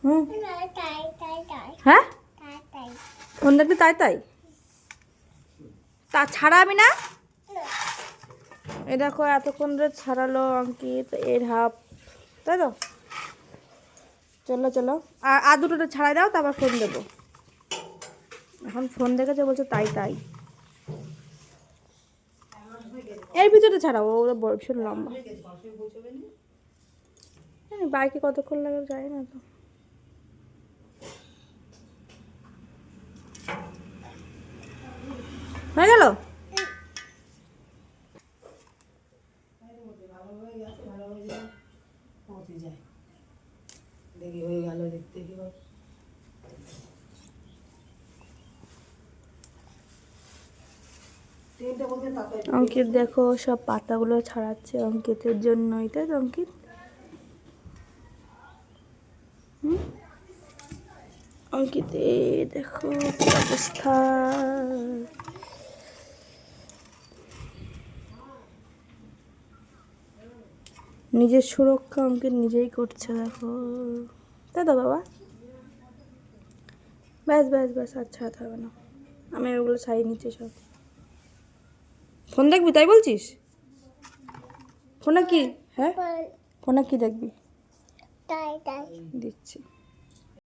হুম হ্যাঁ ফোন দেখবি তাই তাই তা ছাড়াবি না। এই দেখো এতক্ষণ ধরে ছাড়ালো অঙ্কিত এর হাফ, তাই তো? চলো চলো আর দুটো ছাড়াই দাও, তারপর ফোন দেবো। এখন ফোন দেখেছে বলছে তাই তাই। এর ভিতরে ছাড়াও, ওরা বড় ভীষণ লম্বা। বাইকে কতক্ষণ লাগে যায় না তো। হয়ে গেল। অঙ্কিত দেখো সব পাতাগুলো ছাড়াচ্ছে অঙ্কিতের জন্যই, তাই তো অঙ্কিত? অঙ্কিতে দেখো কি অবস্থা। নিজের সুরক্ষা অঙ্কিত নিজেই করছে দেখো, তাই তো বাবা? ব্যাস ব্যাস ব্যাস, আর ছাড়াতে হবে না, আমি ওগুলো ছাড়িয়ে নিচ্ছি সব। ফোন দেখবি তাই বলছিস? ফোনে কি? হ্যাঁ ফোনে কি দেখবি? দিচ্ছি।